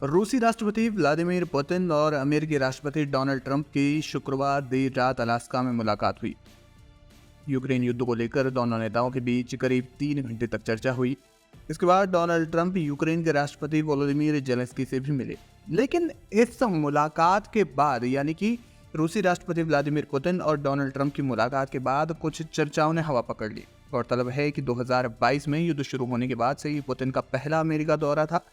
रूसी राष्ट्रपति Vladimir Putin और अमेरिकी राष्ट्रपति डोनाल्ड ट्रंप की शुक्रवार देर रात अलास्का में मुलाकात हुई। यूक्रेन युद्ध को लेकर दोनों नेताओं के बीच करीब 3 घंटे तक चर्चा हुई। इसके बाद डोनाल्ड ट्रंप यूक्रेन के राष्ट्रपति वोलोदिमीर जेलेंस्की से भी मिले। लेकिन इस मुलाकात के बाद, यानी कि रूसी राष्ट्रपति व्लादिमीर पुतिन और डोनाल्ड ट्रंप की मुलाकात के बाद कुछ चर्चाओं ने हवा पकड़ ली। गौरतलब है कि 2022 में युद्ध शुरू होने के बाद से ही पुतिन का पहला अमेरिका दौरा था।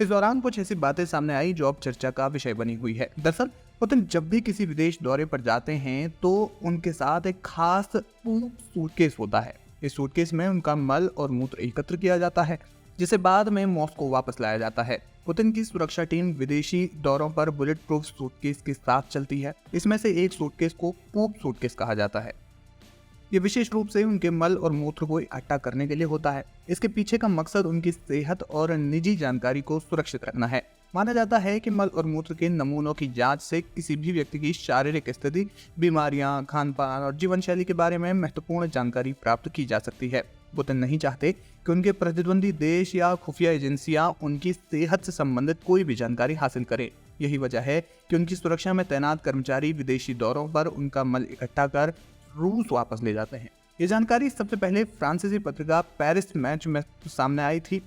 इस दौरान कुछ ऐसी बातें सामने आई जो अब चर्चा का विषय बनी हुई है। दरअसल पुतिन जब भी किसी विदेश दौरे पर जाते हैं तो उनके साथ एक खास सूटकेस होता है। इस सूटकेस में उनका मल और मूत्र एकत्र किया जाता है, जिसे बाद में मॉस्को वापस लाया जाता है। पुतिन की सुरक्षा टीम विदेशी दौरों पर बुलेट प्रूफ सूटकेस के साथ चलती है। इसमें से एक सूटकेस को पोप सूटकेस कहा जाता है। ये विशेष रूप से उनके मल और मूत्र को इकट्ठा करने के लिए होता है। इसके पीछे का मकसद उनकी सेहत और निजी जानकारी को सुरक्षित रखना है। माना जाता है कि मल और मूत्र के नमूनों की जांच से किसी भी व्यक्ति की शारीरिक स्थिति, बीमारियां, खान पान और जीवन शैली के बारे में महत्वपूर्ण जानकारी प्राप्त की जा सकती है। पुतिन नहीं चाहते कि उनके प्रतिद्वंदी देश या खुफिया एजेंसियां उनकी सेहत से संबंधित कोई भी जानकारी हासिल करें। यही वजह है कि उनकी सुरक्षा में तैनात कर्मचारी विदेशी दौरों पर उनका मल इकट्ठा कर रूस वापस ले जाते हैं। ये जानकारी सबसे पहले फ्रांसीसी पत्रिका पेरिस मैच में सामने आई थी,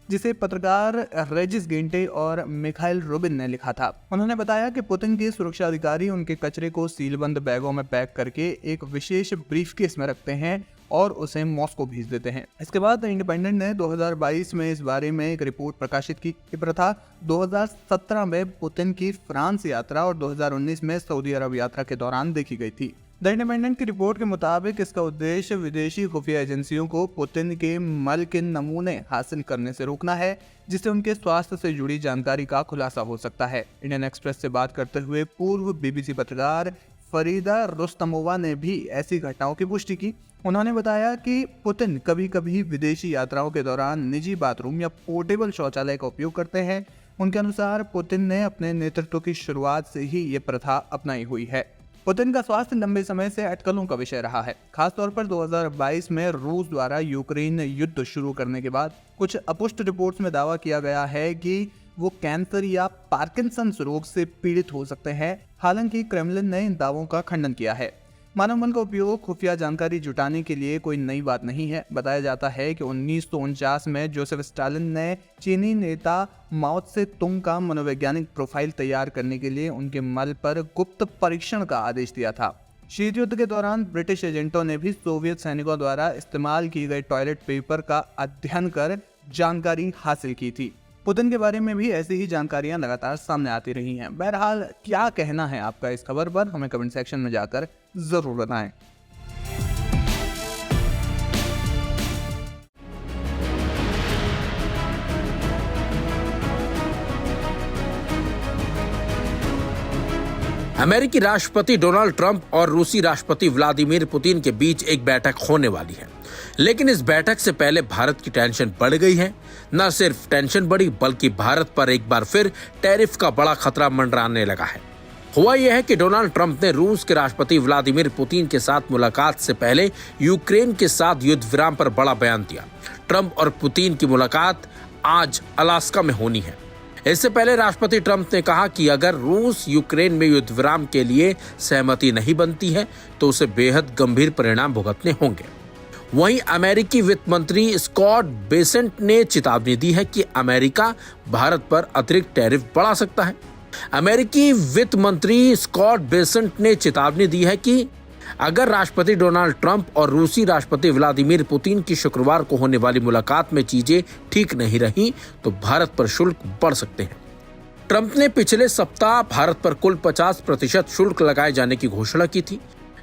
जिसे पत्रकार रेजिस गेंटे और मिखाइल रूबिन ने लिखा था। उन्होंने बताया कि पुतिन के सुरक्षा अधिकारी उनके कचरे को सीलबंद बैगों में पैक करके एक विशेष ब्रीफकेस में रखते हैं और उसे मॉस्को भेज देते हैं। इसके बाद इंडिपेंडेंट ने 2022 में इस बारे में एक रिपोर्ट प्रकाशित की। ये प्रथा 2017 में पुतिन की फ्रांस यात्रा और 2019 में सऊदी अरब यात्रा के दौरान देखी गई थी। द इंडिपेंडेंट की रिपोर्ट के मुताबिक इसका उद्देश्य विदेशी खुफिया एजेंसियों को पुतिन के मल के नमूने हासिल करने से रोकना है, जिससे उनके स्वास्थ्य से जुड़ी जानकारी का खुलासा हो सकता है। इंडियन एक्सप्रेस से बात करते हुए पूर्व बीबीसी पत्रकार फरीदा रुस्तमोवा ने भी ऐसी घटनाओं की पुष्टि की। उन्होंने बताया कि पुतिन कभी कभी विदेशी यात्राओं के दौरान निजी बाथरूम या पोर्टेबल शौचालय का उपयोग करते हैं। उनके अनुसार पुतिन ने अपने नेतृत्व की शुरुआत से ही ये प्रथा अपनाई हुई है। पुतिन का स्वास्थ्य लंबे समय से अटकलों का विषय रहा है। खासतौर पर 2022 में रूस द्वारा यूक्रेन युद्ध शुरू करने के बाद कुछ अपुष्ट रिपोर्ट्स में दावा किया गया है कि वो कैंसर या पार्किंसंस रोग से पीड़ित हो सकते हैं। हालांकि क्रेमलिन ने इन दावों का खंडन किया है। मानव मन का उपयोग खुफिया जानकारी जुटाने के लिए कोई नई बात नहीं है। बताया जाता है कि 1949 में जोसेफ स्टालिन ने चीनी नेता माओ त्से तुंग का मनोवैज्ञानिक प्रोफाइल तैयार करने के लिए उनके मल पर गुप्त परीक्षण का आदेश दिया था। शीत युद्ध के दौरान ब्रिटिश एजेंटों ने भी सोवियत सैनिकों द्वारा इस्तेमाल किए गए टॉयलेट पेपर का अध्ययन कर जानकारी हासिल की थी। पुतिन के बारे में भी ऐसी ही जानकारियां लगातार सामने आती रही हैं। बहरहाल, क्या कहना है आपका इस खबर पर, हमें कमेंट सेक्शन में जाकर जरूर बताएं। अमेरिकी राष्ट्रपति डोनाल्ड ट्रंप और रूसी राष्ट्रपति व्लादिमीर पुतिन के बीच एक बैठक होने वाली है। लेकिन इस बैठक से पहले भारत की टेंशन बढ़ गई है। न सिर्फ टेंशन बढ़ी, बल्कि भारत पर एक बार फिर टैरिफ का बड़ा खतरा मंडराने लगा है। हुआ यह है कि डोनाल्ड ट्रंप ने रूस के राष्ट्रपति व्लादिमीर पुतिन के साथ मुलाकात से पहले यूक्रेन के साथ युद्ध विराम पर बड़ा बयान दिया। ट्रंप और पुतिन की मुलाकात आज अलास्का में होनी है। इससे पहले राष्ट्रपति ट्रंप ने कहा कि अगर रूस यूक्रेन में युद्ध विराम के लिए सहमति नहीं बनती है तो उसे बेहद गंभीर परिणाम भुगतने होंगे। वहीं अमेरिकी वित्त मंत्री स्कॉट बेसेंट ने चेतावनी दी है कि अमेरिका भारत पर अतिरिक्त टैरिफ बढ़ा सकता है। अमेरिकी वित्त मंत्री स्कॉट बेसेंट ने चेतावनी दी है कि अगर राष्ट्रपति डोनाल्ड ट्रंप और रूसी राष्ट्रपति व्लादिमीर पुतिन की शुक्रवार को होने वाली मुलाकात में चीजें ठीक नहीं रही तो भारत पर शुल्क बढ़ सकते हैं। ट्रंप ने पिछले सप्ताह भारत पर कुल 50% शुल्क लगाए जाने की घोषणा की थी।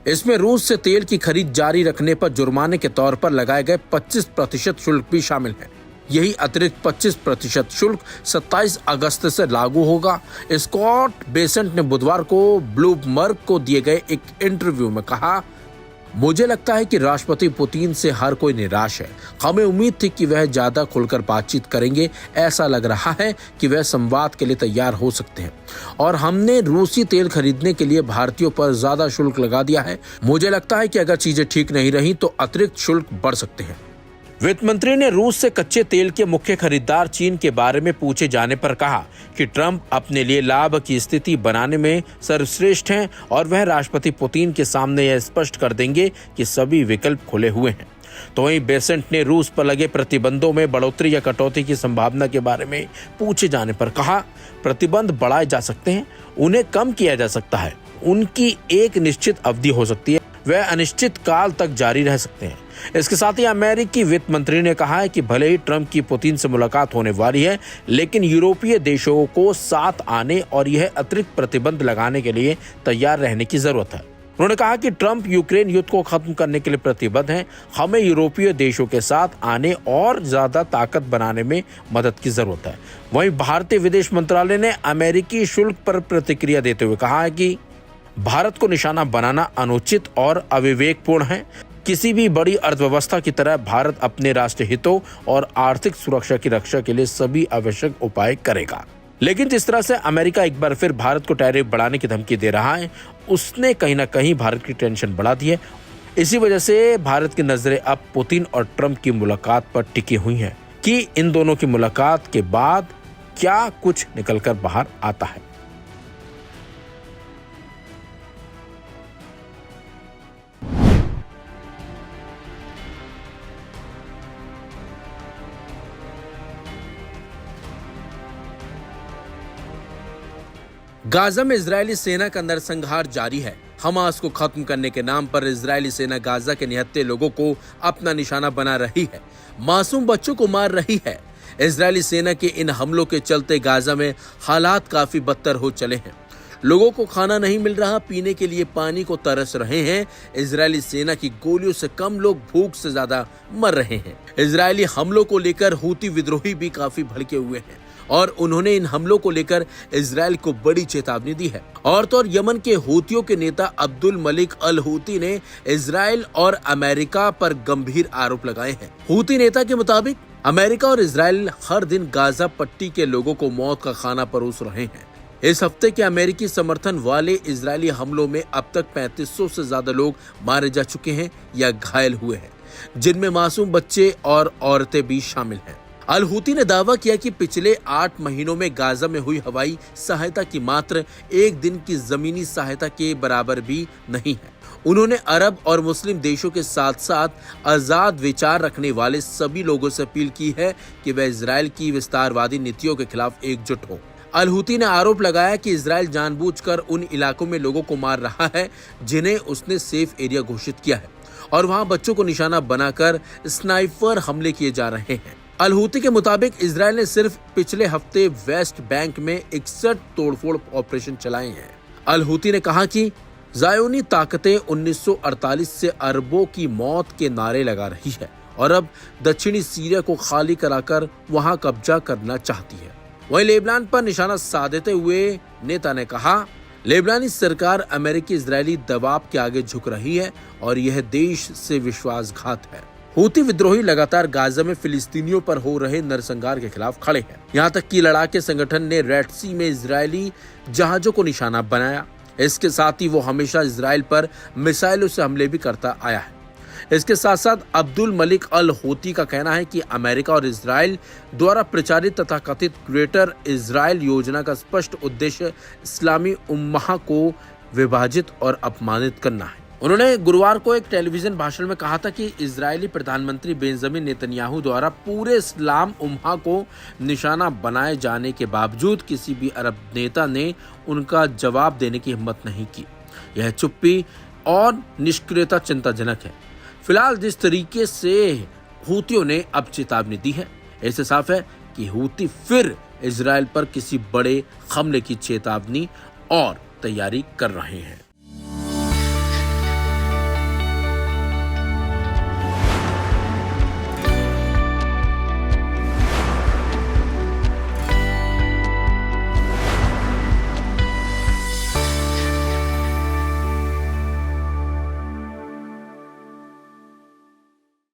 इसमें रूस से तेल की खरीद जारी रखने पर जुर्माने के तौर पर लगाए गए 25% शुल्क भी शामिल है। यही अतिरिक्त 25% शुल्क 27 अगस्त से लागू होगा। स्कॉट बेसेंट ने बुधवार को ब्लूमबर्ग को दिए गए एक इंटरव्यू में कहा, मुझे लगता है कि राष्ट्रपति पुतिन से हर कोई निराश है। हमें उम्मीद थी कि वह ज्यादा खुलकर बातचीत करेंगे। ऐसा लग रहा है कि वह संवाद के लिए तैयार हो सकते हैं और हमने रूसी तेल खरीदने के लिए भारतीयों पर ज्यादा शुल्क लगा दिया है। मुझे लगता है कि अगर चीजें ठीक नहीं रही तो अतिरिक्त शुल्क बढ़ सकते हैं। वित्त मंत्री ने रूस से कच्चे तेल के मुख्य खरीदार चीन के बारे में पूछे जाने पर कहा कि ट्रंप अपने लिए लाभ की स्थिति बनाने में सर्वश्रेष्ठ हैं और वह राष्ट्रपति पुतिन के सामने यह स्पष्ट कर देंगे कि सभी विकल्प खुले हुए हैं। तो वहीं बेसेंट ने रूस पर लगे प्रतिबंधों में बढ़ोतरी या कटौती की संभावना के बारे में पूछे जाने पर कहा, प्रतिबंध बढ़ाए जा सकते हैं, उन्हें कम किया जा सकता है, उनकी एक निश्चित अवधि हो सकती है, वह अनिश्चित काल तक जारी रह सकते हैं। इसके साथ ही अमेरिकी वित्त मंत्री ने कहा है कि भले ही ट्रंप की पुतिन से मुलाकात होने वाली है, लेकिन यूरोपीय देशों को साथ आने और यह अतिरिक्त प्रतिबंध लगाने के लिए तैयार रहने की जरूरत है। उन्होंने कहा कि ट्रंप यूक्रेन युद्ध को खत्म करने के लिए प्रतिबद्ध हैं, हमें यूरोपीय देशों के साथ आने और ज्यादा ताकत बनाने में मदद की जरूरत है। वहीं भारतीय विदेश मंत्रालय ने अमेरिकी शुल्क पर प्रतिक्रिया देते हुए कहा है कि भारत को निशाना बनाना अनुचित और अविवेकपूर्ण है। किसी भी बड़ी अर्थव्यवस्था की तरह भारत अपने राष्ट्रीय हितों और आर्थिक सुरक्षा की रक्षा के लिए सभी आवश्यक उपाय करेगा। लेकिन जिस तरह से अमेरिका एक बार फिर भारत को टैरिफ बढ़ाने की धमकी दे रहा है, उसने कहीं ना कहीं भारत की टेंशन बढ़ा दी है। इसी वजह से भारत की नजरें अब पुतिन और ट्रंप की मुलाकात पर टिकी हुई हैं कि इन दोनों की मुलाकात के बाद क्या कुछ निकलकर बाहर आता है। गाजा में इजरायली सेना का नरसंहार जारी है। हमास को खत्म करने के नाम पर इजरायली सेना गाजा के निहत्थे लोगों को अपना निशाना बना रही है, मासूम बच्चों को मार रही है। इजरायली सेना के इन हमलों के चलते गाजा में हालात काफी बदतर हो चले हैं। लोगों को खाना नहीं मिल रहा, पीने के लिए पानी को तरस रहे हैं। इजरायली सेना की गोलियों से कम लोग भूख से ज्यादा मर रहे हैं। इजरायली हमलों को लेकर हूती विद्रोही भी काफी भड़के हुए हैं और उन्होंने इन हमलों को लेकर इजरायल को बड़ी चेतावनी दी है। और तो और यमन के हूतियों के नेता अब्दुल मलिक अल हूती ने इजरायल और अमेरिका पर गंभीर आरोप लगाए हैं। हूती नेता के मुताबिक अमेरिका और इजरायल हर दिन गाजा पट्टी के लोगों को मौत का खाना परोस रहे हैं। इस हफ्ते के अमेरिकी समर्थन वाले इजरायली हमलों में अब तक 3500 से ज्यादा लोग मारे जा चुके हैं या घायल हुए हैं, जिनमें मासूम बच्चे और औरतें भी शामिल हैं। अल हूती ने दावा किया कि पिछले 8 महीनों में गाजा में हुई हवाई सहायता की मात्र एक दिन की जमीनी सहायता के बराबर भी नहीं है। उन्होंने अरब और मुस्लिम देशों के साथ साथ आजाद विचार रखने वाले सभी लोगों से अपील की है कि वह इजरायल की विस्तारवादी नीतियों के खिलाफ एकजुट हो। अल हूती ने आरोप लगाया कि इजरायल जानबूझकर उन इलाकों में लोगों को मार रहा है जिन्हें उसने सेफ एरिया घोषित किया है और वहां बच्चों को निशाना बनाकर स्नाइपर हमले किए जा रहे हैं। अल हूती के मुताबिक इजरायल ने सिर्फ पिछले हफ्ते वेस्ट बैंक में 61 तोड़फोड़ ऑपरेशन चलाए हैं। अल हूती ने कहा कि ज़ायोनी ताकतें 1948 से अरबों की मौत के नारे लगा रही है और अब दक्षिणी सीरिया को खाली कराकर वहां कब्जा करना चाहती है। वहीं लेबनान पर निशाना साधते हुए नेता ने कहा, लेबनानी सरकार अमेरिकी इजरायली दबाव के आगे झुक रही है और यह देश से विश्वासघात है। हूती विद्रोही लगातार गाजा में फिलिस्तीनियों पर हो रहे नरसंहार के खिलाफ खड़े हैं। यहाँ तक कि लड़ाके संगठन ने रेड सी में इजरायली जहाजों को निशाना बनाया। इसके साथ ही वो हमेशा इजरायल पर मिसाइलों से हमले भी करता आया है। इसके साथ साथ अब्दुल मलिक अल हूती का कहना है कि अमेरिका और इजरायल द्वारा प्रचारित तथा कथित ग्रेटर इजरायल योजना का स्पष्ट उद्देश्य इस्लामी उम्मा को विभाजित और अपमानित करना है। उन्होंने गुरुवार को एक टेलीविजन भाषण में कहा था कि इजरायली प्रधानमंत्री बेंजामिन नेतन्याहू द्वारा पूरे इस्लाम उम्मा को निशाना बनाए जाने के बावजूद किसी भी अरब नेता ने उनका जवाब देने की हिम्मत नहीं की। यह चुप्पी और निष्क्रियता चिंताजनक है। फिलहाल जिस तरीके से हूतियों ने अब चेतावनी दी है, ऐसे साफ है कि हूती फिर इजरायल पर किसी बड़े हमले की चेतावनी और तैयारी कर रहे हैं।